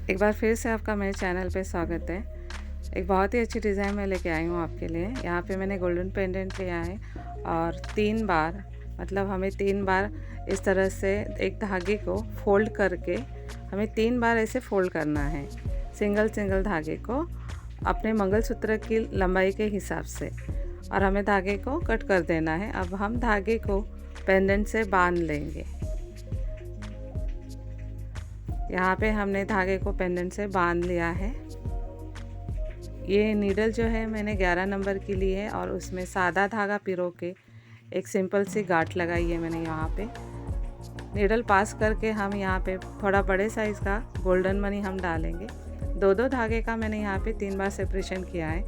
एक बार फिर से आपका मेरे चैनल पे स्वागत है। एक बहुत ही अच्छी डिज़ाइन मैं लेके आई हूँ आपके लिए। यहाँ पे मैंने गोल्डन पेंडेंट लिया है और 3 बार मतलब हमें 3 बार इस तरह से एक धागे को फोल्ड करके हमें 3 बार ऐसे फोल्ड करना है, सिंगल सिंगल धागे को अपने मंगलसूत्र की लंबाई के हिसाब से, और हमें धागे को कट कर देना है। अब हम धागे को पेंडेंट से बांध लेंगे। यहाँ पे हमने धागे को पेंडेंट से बांध लिया है। ये नीडल जो है मैंने 11 नंबर की ली है और उसमें सादा धागा पिरो के एक सिंपल सी गांठ लगाई है मैंने। यहाँ पे नीडल पास करके हम यहाँ पे थोड़ा बड़े साइज़ का गोल्डन मनी हम डालेंगे। दो धागे का मैंने यहाँ पे 3 बार सेपरेशन किया है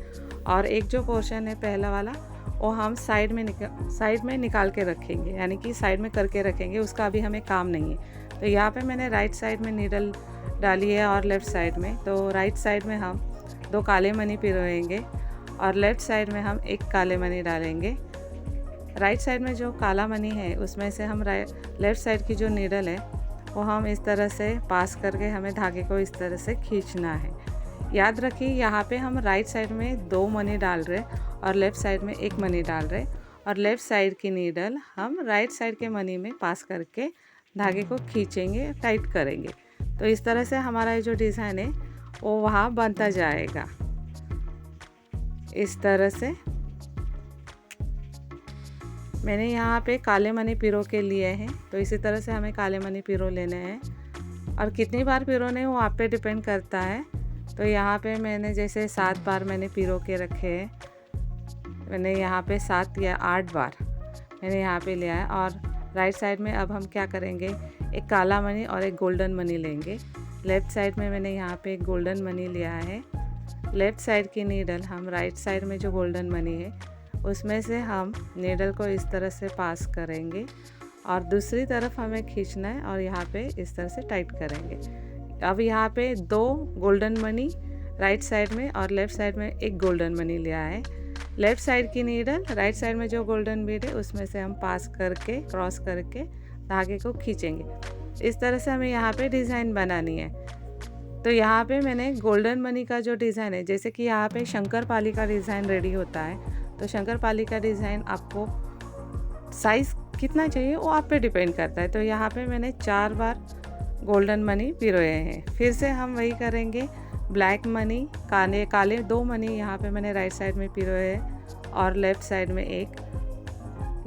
और एक जो पोर्शन है पहला वाला वो हम साइड में निकाल के रखेंगे, यानी कि साइड में करके रखेंगे, उसका अभी हमें काम नहीं है। तो यहाँ पे मैंने राइट साइड में नीडल डाली है और लेफ़्ट साइड में, तो राइट साइड में हम 2 काले मनी पिरोएंगे और लेफ़्ट साइड में हम 1 काले मनी डालेंगे। राइट साइड में जो काला मनी है उसमें से हम लेफ़्ट साइड की जो नीडल है वो हम इस तरह से पास करके हमें धागे को इस तरह से खींचना है। याद रखिए यहाँ पे हम राइट साइड में 2 मनी डाल रहे और लेफ़्ट साइड में 1 मनी डाल रहे, और लेफ़्ट साइड की नीडल हम राइट साइड के मनी में पास करके धागे को खींचेंगे, टाइट करेंगे। तो इस तरह से हमारा ये जो डिज़ाइन है वो वहाँ बनता जाएगा। इस तरह से मैंने यहाँ पे काले मनी पिरो के लिए हैं, तो इसी तरह से हमें काले मनी पिरो लेने हैं और कितनी बार पिरोने वो आप पे डिपेंड करता है। तो यहाँ पे मैंने जैसे 7 बार मैंने पिरो के रखे हैं, मैंने यहाँ पे 7 या 8 बार मैंने यहाँ पे लिया है। और राइट साइड में अब हम क्या करेंगे, एक काला मनी और एक गोल्डन मनी लेंगे। लेफ़्ट साइड में मैंने यहाँ पे एक गोल्डन मनी लिया है। लेफ़्ट साइड की नीडल हम राइट साइड में जो गोल्डन मनी है उसमें से हम नीडल को इस तरह से पास करेंगे और दूसरी तरफ हमें खींचना है और यहाँ पे इस तरह से टाइट करेंगे। अब यहाँ पे 2 गोल्डन मनी राइट साइड में और लेफ़्ट साइड में 1 गोल्डन मनी लिया है। लेफ़्ट साइड की नीडल राइट साइड में जो गोल्डन बीड है उसमें से हम पास करके क्रॉस करके धागे को खींचेंगे। इस तरह से हमें यहाँ पे डिज़ाइन बनानी है। तो यहाँ पे मैंने गोल्डन मनी का जो डिज़ाइन है, जैसे कि यहाँ पे शंकरपाली का डिज़ाइन रेडी होता है, तो शंकरपाली का डिज़ाइन आपको साइज़ कितना चाहिए वो आप पे डिपेंड करता है। तो यहाँ पे मैंने 4 बार गोल्डन मनी पिरोए हैं। फिर से हम वही करेंगे, ब्लैक मनी काले 2 मनी यहाँ पे मैंने राइट साइड में पिरोए हैं और लेफ़्ट साइड में 1।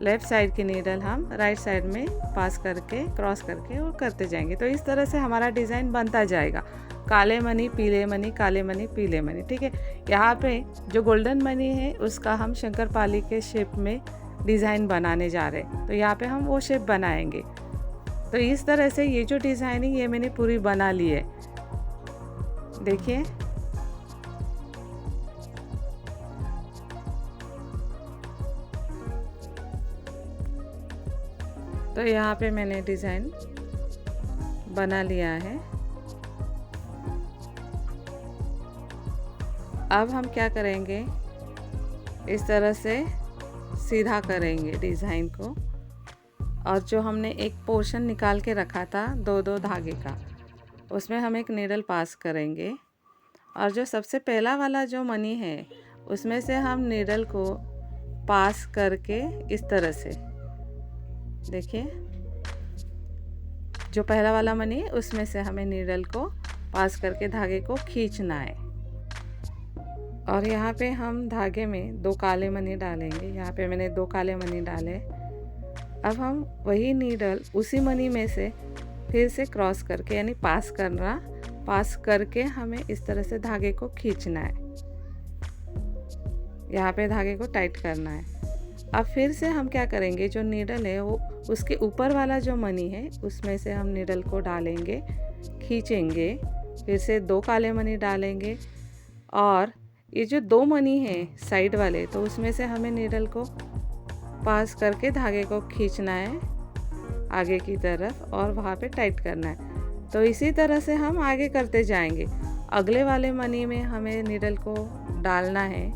लेफ़्ट साइड की नीडल हम राइट साइड में पास करके क्रॉस करके और करते जाएंगे। तो इस तरह से हमारा डिज़ाइन बनता जाएगा, काले मनी पीले मनी, काले मनी पीले मनी। ठीक है, यहाँ पे जो गोल्डन मनी है उसका हम शंकरपाली के शेप में डिज़ाइन बनाने जा रहे हैं, तो यहाँ पे हम वो शेप बनाएंगे। तो इस तरह से ये जो डिज़ाइनिंग ये मैंने पूरी बना ली है, देखिए। तो यहाँ पे मैंने डिज़ाइन बना लिया है। अब हम क्या करेंगे, इस तरह से सीधा करेंगे डिज़ाइन को, और जो हमने एक पोर्शन निकाल के रखा था 2 धागे का, उसमें हम एक नीडल पास करेंगे और जो सबसे पहला वाला जो मनी है उसमें से हम नीडल को पास करके इस तरह से, देखिए, जो पहला वाला मनी है उसमें से हमें नीडल को पास करके धागे को खींचना है। और यहाँ पे हम धागे में 2 काले मनी डालेंगे। यहाँ पे मैंने 2 काले मनी डाले। अब हम वही नीडल उसी मनी में से फिर से क्रॉस करके, यानी पास करके हमें इस तरह से धागे को खींचना है। यहाँ पे धागे को टाइट करना है। अब फिर से हम क्या करेंगे, जो नीडल है वो उसके ऊपर वाला जो मनी है उसमें से हम नीडल को डालेंगे, खींचेंगे, फिर से 2 काले मनी डालेंगे और ये जो 2 मनी है साइड वाले, तो उसमें से हमें नीडल को पास करके धागे को खींचना है आगे की तरफ और वहाँ पे टाइट करना है। तो इसी तरह से हम आगे करते जाएंगे। अगले वाले मनी में हमें नीडल को डालना है,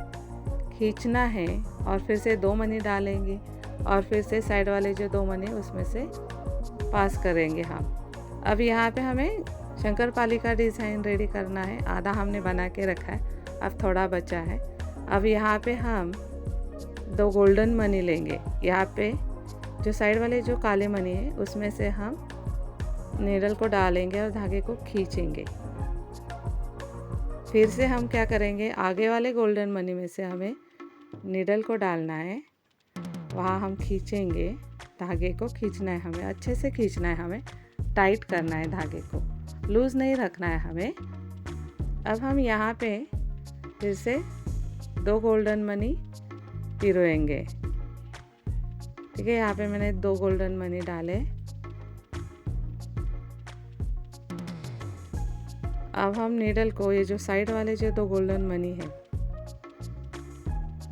खींचना है और फिर से 2 मनी डालेंगे और फिर से साइड वाले जो 2 मनी उसमें से पास करेंगे हम। अब यहाँ पे हमें शंकरपाली का डिज़ाइन रेडी करना है। आधा हमने बना के रखा है, अब थोड़ा बचा है। अब यहाँ पे हम 2 गोल्डन मनी लेंगे। यहाँ पे जो साइड वाले जो काले मनी है उसमें से हम नीडल को डालेंगे और धागे को खींचेंगे। फिर से हम क्या करेंगे, आगे वाले गोल्डन मनी में से हमें नीडल को डालना है, वहाँ हम खींचेंगे। धागे को खींचना है हमें, अच्छे से खींचना है हमें, टाइट करना है धागे को, लूज़ नहीं रखना है हमें। अब हम यहाँ पे फिर से 2 गोल्डन मनी पिरोएंगे। ठीक है, यहाँ पे मैंने 2 गोल्डन मनी डाले। अब हम नीडल को, ये जो साइड वाले जो 2 गोल्डन मनी है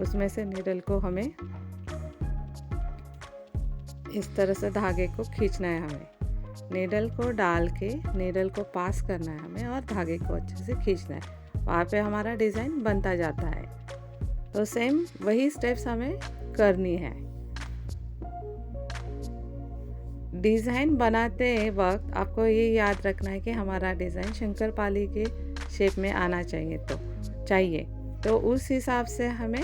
उसमें से नीडल को हमें इस तरह से धागे को खींचना है हमें। नीडल को डाल के नीडल को पास करना है हमें और धागे को अच्छे से खींचना है। वहाँ पे हमारा डिज़ाइन बनता जाता है। तो सेम वही स्टेप्स हमें करनी है। डिज़ाइन बनाते वक्त आपको ये याद रखना है कि हमारा डिज़ाइन शंकरपाली के शेप में आना चाहिए। तो उस हिसाब से हमें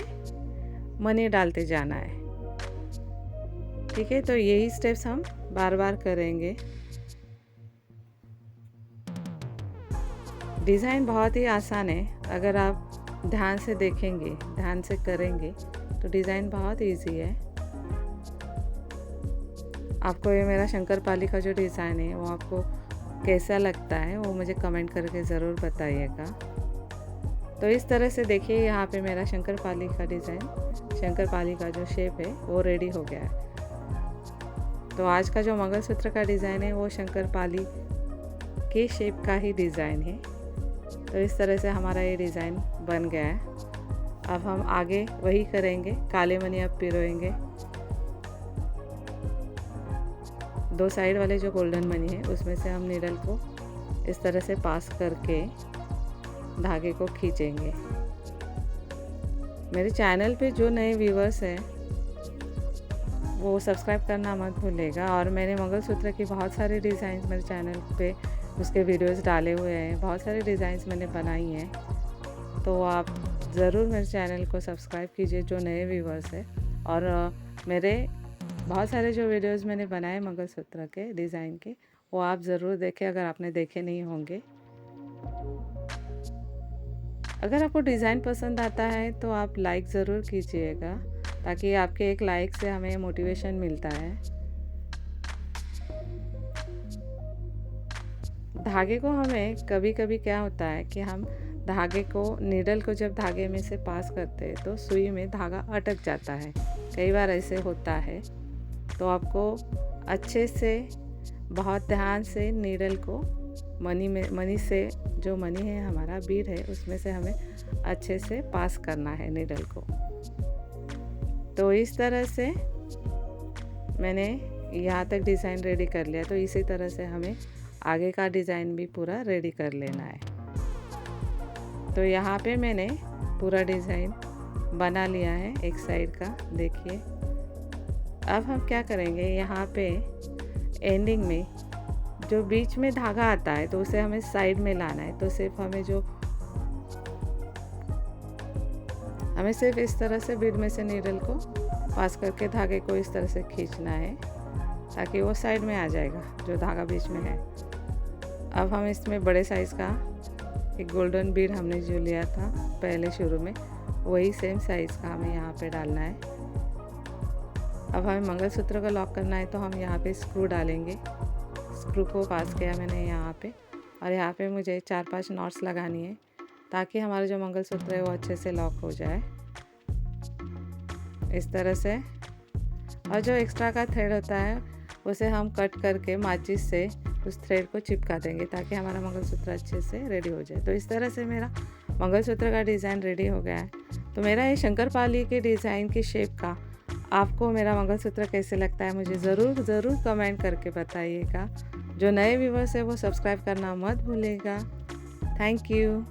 मनी डालते जाना है। ठीक है, तो यही स्टेप्स हम बार बार करेंगे। डिज़ाइन बहुत ही आसान है। अगर आप ध्यान से देखेंगे, ध्यान से करेंगे तो डिज़ाइन बहुत इजी है। आपको ये मेरा शंकरपाली का जो डिज़ाइन है वो आपको कैसा लगता है वो मुझे कमेंट करके ज़रूर बताइएगा। तो इस तरह से देखिए, यहाँ पे मेरा शंकरपाली का डिज़ाइन, शंकरपाली का जो शेप है वो रेडी हो गया है। तो आज का जो मंगलसूत्र का डिज़ाइन है वो शंकरपाली के शेप का ही डिज़ाइन है। तो इस तरह से हमारा ये डिज़ाइन बन गया है। अब हम आगे वही करेंगे। काले मनी अब पिरोएंगे। 2 साइड वाले जो गोल्डन मनी है उसमें से हम नीडल को इस तरह से पास करके धागे को खींचेंगे। मेरे चैनल पे जो नए व्यूवर्स हैं वो सब्सक्राइब करना मत भूलिएगा। और मैंने मंगलसूत्र की बहुत सारे डिज़ाइंस मेरे चैनल पे उसके वीडियोस डाले हुए हैं, बहुत सारे डिज़ाइंस मैंने बनाई हैं। तो आप ज़रूर मेरे चैनल को सब्सक्राइब कीजिए जो नए व्यूवर्स हैं। और मेरे बहुत सारे जो वीडियोस मैंने बनाए मंगलसूत्र के डिज़ाइन के, वो आप ज़रूर देखें अगर आपने देखे नहीं होंगे। अगर आपको डिज़ाइन पसंद आता है तो आप लाइक ज़रूर कीजिएगा, ताकि आपके एक लाइक से हमें मोटिवेशन मिलता है। धागे को हमें कभी कभी क्या होता है कि हम धागे को, नीडल को जब धागे में से पास करते हैं तो सुई में धागा अटक जाता है। कई बार ऐसे होता है। तो आपको अच्छे से, बहुत ध्यान से नीडल को मनी से, जो मनी है हमारा बीड है उसमें से हमें अच्छे से पास करना है नीडल को। तो इस तरह से मैंने यहाँ तक डिज़ाइन रेडी कर लिया। तो इसी तरह से हमें आगे का डिज़ाइन भी पूरा रेडी कर लेना है। तो यहाँ पे मैंने पूरा डिज़ाइन बना लिया है एक साइड का, देखिए। अब हम क्या करेंगे, यहाँ पे एंडिंग में जो बीच में धागा आता है तो उसे हमें साइड में लाना है। तो सिर्फ हमें सिर्फ इस तरह से बीड में से नीडल को पास करके धागे को इस तरह से खींचना है, ताकि वो साइड में आ जाएगा जो धागा बीच में है। अब हम इसमें बड़े साइज़ का एक गोल्डन बीड हमने जो लिया था पहले शुरू में, वही सेम साइज़ का हमें यहाँ पे डालना है। अब हमें मंगलसूत्र को लॉक करना है, तो हम यहाँ पे स्क्रू डालेंगे। स्क्रू को पास किया मैंने यहाँ पे, और यहाँ पे मुझे 4-5 नॉट्स लगानी है, ताकि हमारा जो मंगलसूत्र है वो अच्छे से लॉक हो जाए इस तरह से। और जो एक्स्ट्रा का थ्रेड होता है उसे हम कट करके माचिस से उस थ्रेड को चिपका देंगे, ताकि हमारा मंगलसूत्र अच्छे से रेडी हो जाए। तो इस तरह से मेरा मंगलसूत्र का डिज़ाइन रेडी हो गया है। तो मेरा ये शंकरपाली के डिज़ाइन की शेप का आपको मेरा मंगलसूत्र कैसे लगता है मुझे ज़रूर कमेंट करके बताइएगा। जो नए व्यूवर्स है वो सब्सक्राइब करना मत भूलिएगा। Thank you.